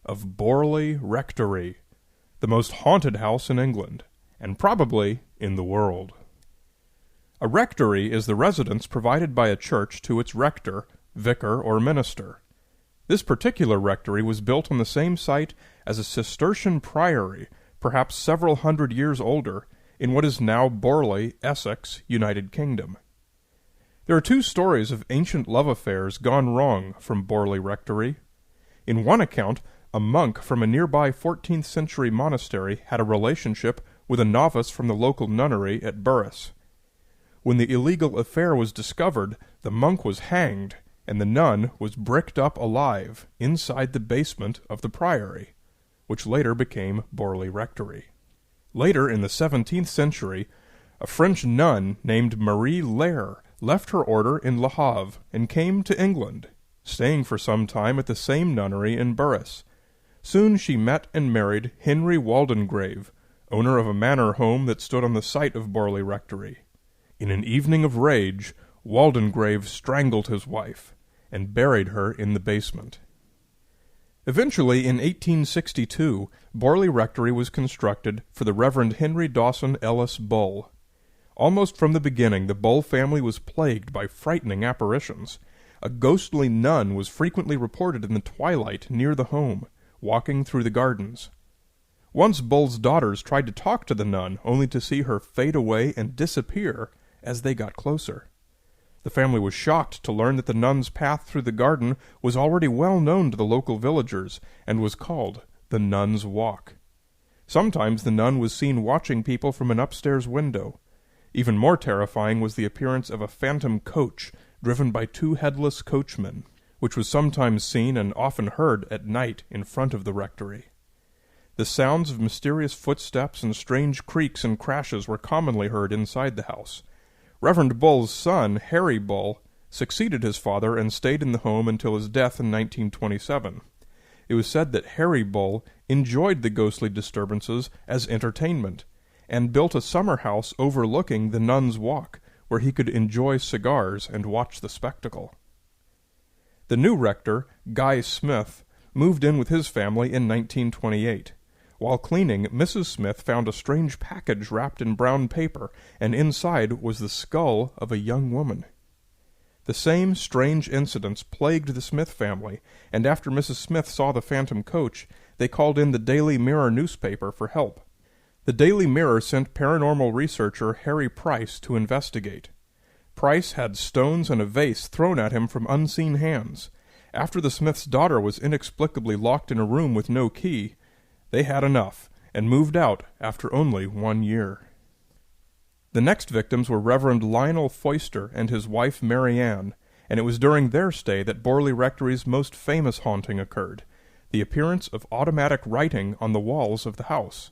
Of Borley Rectory, the most haunted house in England, and probably in the world. A rectory is the residence provided by a church to its rector, vicar, or minister. This particular rectory was built on the same site as a Cistercian priory, perhaps several hundred years older, in what is now Borley, Essex, United Kingdom. There are two stories of ancient love affairs gone wrong from Borley Rectory. In one account, a monk from a nearby 14th century monastery had a relationship with a novice from the local nunnery at Burris. When the illegal affair was discovered, the monk was hanged, and the nun was bricked up alive inside the basement of the priory, which later became Borley Rectory. Later, in the 17th century, a French nun named Marie Lair left her order in Le Havre and came to England, staying for some time at the same nunnery in Burris. Soon she met and married Henry Waldengrave, owner of a manor home that stood on the site of Borley Rectory. In an evening of rage, Waldengrave strangled his wife and buried her in the basement. Eventually, in 1862, Borley Rectory was constructed for the Reverend Henry Dawson Ellis Bull. Almost from the beginning, the Bull family was plagued by frightening apparitions. A ghostly nun was frequently reported in the twilight near the home, walking through the gardens. Once Bull's daughters tried to talk to the nun, only to see her fade away and disappear as they got closer. The family was shocked to learn that the nun's path through the garden was already well known to the local villagers, and was called the Nun's Walk. Sometimes the nun was seen watching people from an upstairs window. Even more terrifying was the appearance of a phantom coach driven by two headless coachmen, which was sometimes seen and often heard at night in front of the rectory. The sounds of mysterious footsteps and strange creaks and crashes were commonly heard inside the house. Reverend Bull's son, Harry Bull, succeeded his father and stayed in the home until his death in 1927. It was said that Harry Bull enjoyed the ghostly disturbances as entertainment, and built a summer house overlooking the Nun's Walk, where he could enjoy cigars and watch the spectacle. The new rector, Guy Smith, moved in with his family in 1928. While cleaning, Mrs. Smith found a strange package wrapped in brown paper, and inside was the skull of a young woman. The same strange incidents plagued the Smith family, and after Mrs. Smith saw the phantom coach, they called in the Daily Mirror newspaper for help. The Daily Mirror sent paranormal researcher Harry Price to investigate. Price had stones and a vase thrown at him from unseen hands. After the Smith's daughter was inexplicably locked in a room with no key, they had enough, and moved out after only 1 year. The next victims were Reverend Lionel Foister and his wife Mary Ann, and it was during their stay that Borley Rectory's most famous haunting occurred, the appearance of automatic writing on the walls of the house.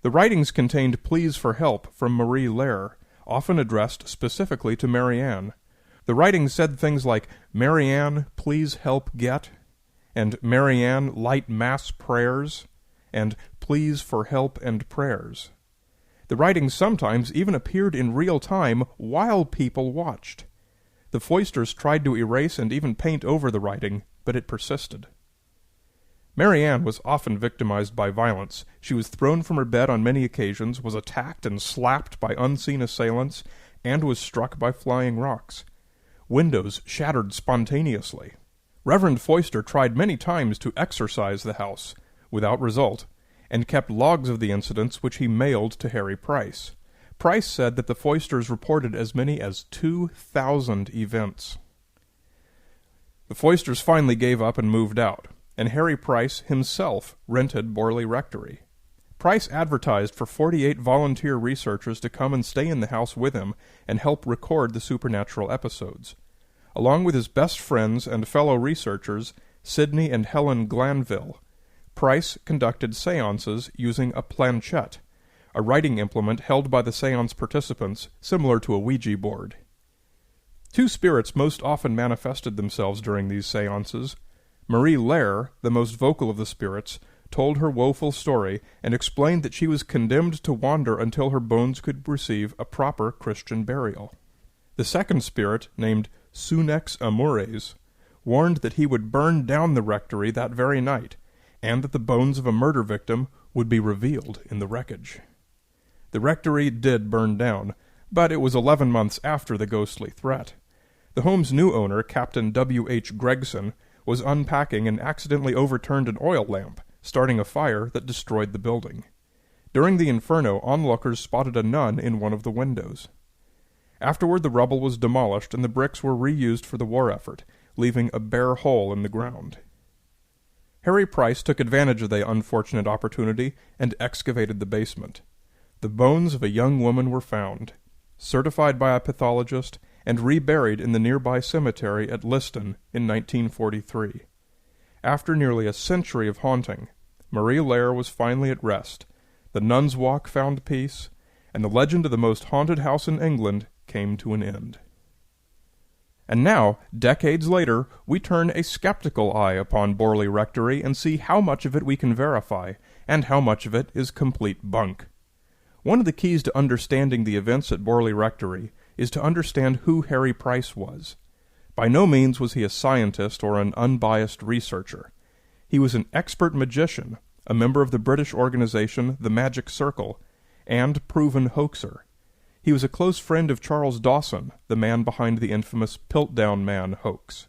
The writings contained pleas for help from Marie Lair, often addressed specifically to Mary Ann. The writings said things like, "Mary Ann, please help get," and "Mary Ann, light mass prayers," and "please for help and prayers." The writings sometimes even appeared in real time while people watched. The Foisters tried to erase and even paint over the writing, but it persisted. Mary Ann was often victimized by violence. She was thrown from her bed on many occasions, was attacked and slapped by unseen assailants, and was struck by flying rocks. Windows shattered spontaneously. Reverend Foister tried many times to exorcise the house, without result, and kept logs of the incidents which he mailed to Harry Price. Price said that the Foisters reported as many as 2,000 events. The Foisters finally gave up and moved out, and Harry Price himself rented Borley Rectory. Price advertised for 48 volunteer researchers to come and stay in the house with him and help record the supernatural episodes. Along with his best friends and fellow researchers, Sidney and Helen Glanville, Price conducted seances using a planchette, a writing implement held by the seance participants similar to a Ouija board. Two spirits most often manifested themselves during these seances. Marie Lair, the most vocal of the spirits, told her woeful story and explained that she was condemned to wander until her bones could receive a proper Christian burial. The second spirit, named Sunex Amores, warned that he would burn down the rectory that very night, and that the bones of a murder victim would be revealed in the wreckage. The rectory did burn down, but it was 11 months after the ghostly threat. The home's new owner, Captain W.H. Gregson, was unpacking and accidentally overturned an oil lamp, starting a fire that destroyed the building. During the inferno, onlookers spotted a nun in one of the windows. Afterward, the rubble was demolished and the bricks were reused for the war effort, leaving a bare hole in the ground. Harry Price took advantage of the unfortunate opportunity and excavated the basement. The bones of a young woman were found, certified by a pathologist, and reburied in the nearby cemetery at Liston in 1943. After nearly a century of haunting, Marie Lair was finally at rest, the Nun's Walk found peace, and the legend of the most haunted house in England came to an end. And now, decades later, we turn a skeptical eye upon Borley Rectory and see how much of it we can verify, and how much of it is complete bunk. One of the keys to understanding the events at Borley Rectory is to understand who Harry Price was. By no means was he a scientist or an unbiased researcher. He was an expert magician, a member of the British organization The Magic Circle, and proven hoaxer. He was a close friend of Charles Dawson, the man behind the infamous Piltdown Man hoax.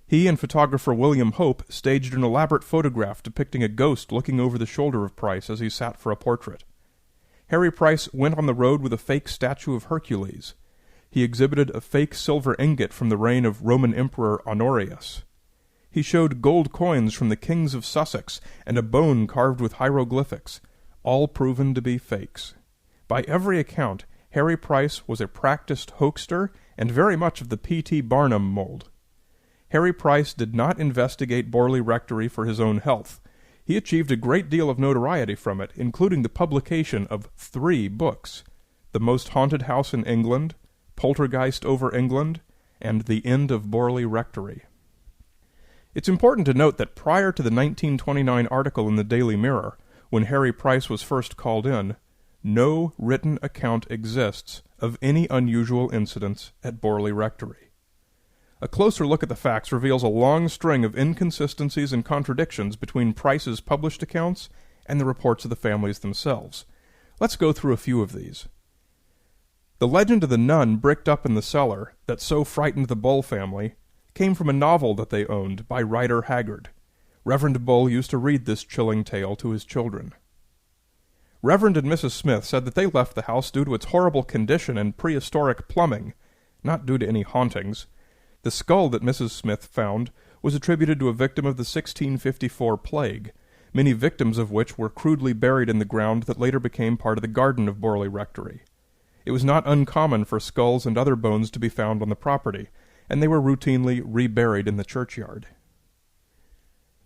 He and photographer William Hope staged an elaborate photograph depicting a ghost looking over the shoulder of Price as he sat for a portrait. Harry Price went on the road with a fake statue of Hercules. He exhibited a fake silver ingot from the reign of Roman Emperor Honorius. He showed gold coins from the kings of Sussex and a bone carved with hieroglyphics, all proven to be fakes. By every account, Harry Price was a practiced hoaxer and very much of the P.T. Barnum mold. Harry Price did not investigate Borley Rectory for his own health. He achieved a great deal of notoriety from it, including the publication of 3 books: The Most Haunted House in England, Poltergeist over England, and The End of Borley Rectory. It's important to note that prior to the 1929 article in the Daily Mirror, when Harry Price was first called in, no written account exists of any unusual incidents at Borley Rectory. A closer look at the facts reveals a long string of inconsistencies and contradictions between Price's published accounts and the reports of the families themselves. Let's go through a few of these. The legend of the nun bricked up in the cellar that so frightened the Bull family came from a novel that they owned by Rider Haggard. Reverend Bull used to read this chilling tale to his children. Reverend and Mrs. Smith said that they left the house due to its horrible condition and prehistoric plumbing, not due to any hauntings. The skull that Mrs. Smith found was attributed to a victim of the 1654 plague, many victims of which were crudely buried in the ground that later became part of the garden of Borley Rectory. It was not uncommon for skulls and other bones to be found on the property, and they were routinely reburied in the churchyard.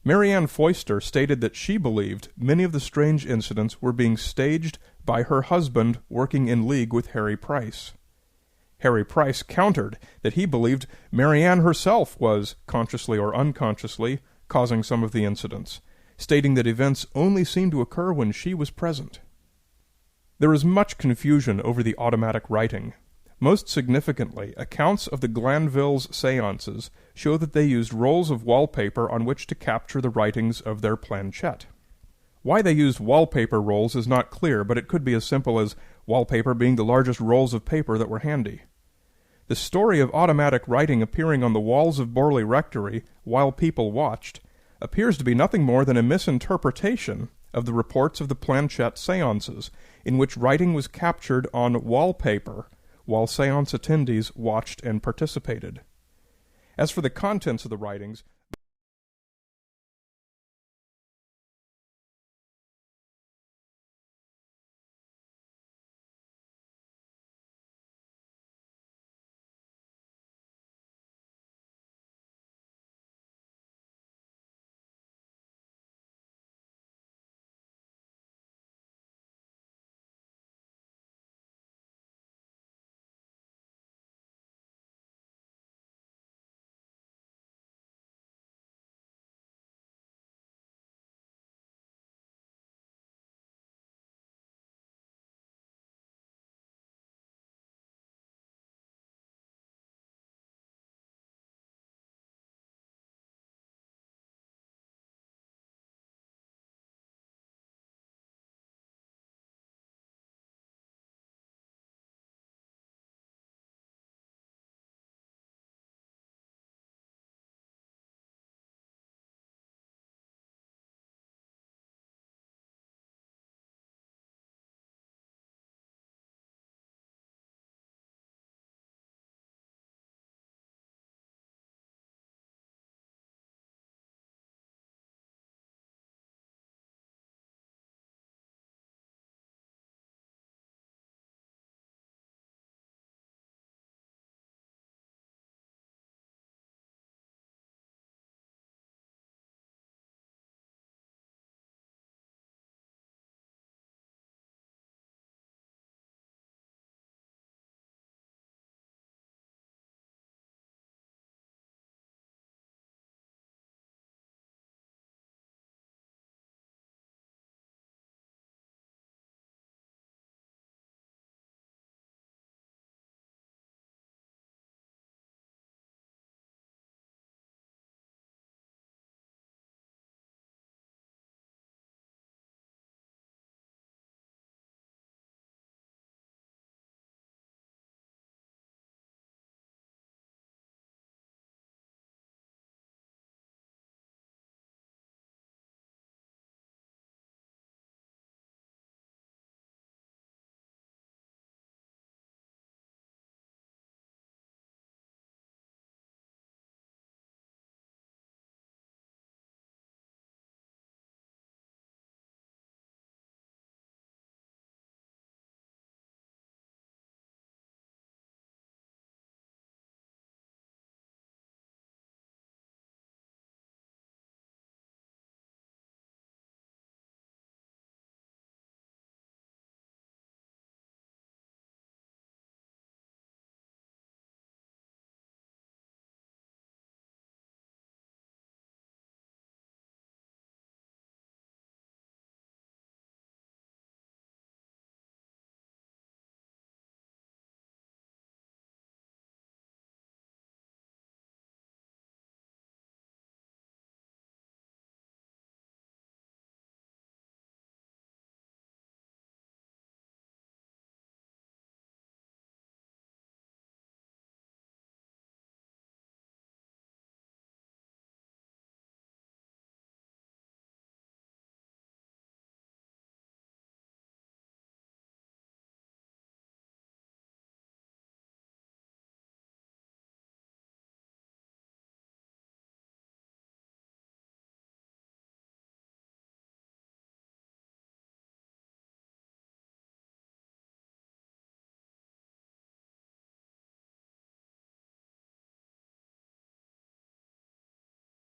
Mary Ann Foister stated that she believed many of the strange incidents were being staged by her husband working in league with Harry Price. Harry Price countered that he believed Mary Ann herself was, consciously or unconsciously, causing some of the incidents, stating that events only seemed to occur when she was present. There is much confusion over the automatic writing. Most significantly, accounts of the Glanvilles' seances show that they used rolls of wallpaper on which to capture the writings of their planchette. Why they used wallpaper rolls is not clear, but it could be as simple as wallpaper being the largest rolls of paper that were handy. The story of automatic writing appearing on the walls of Borley Rectory while people watched appears to be nothing more than a misinterpretation of the reports of the planchette seances, in which writing was captured on wallpaper while seance attendees watched and participated. As for the contents of the writings,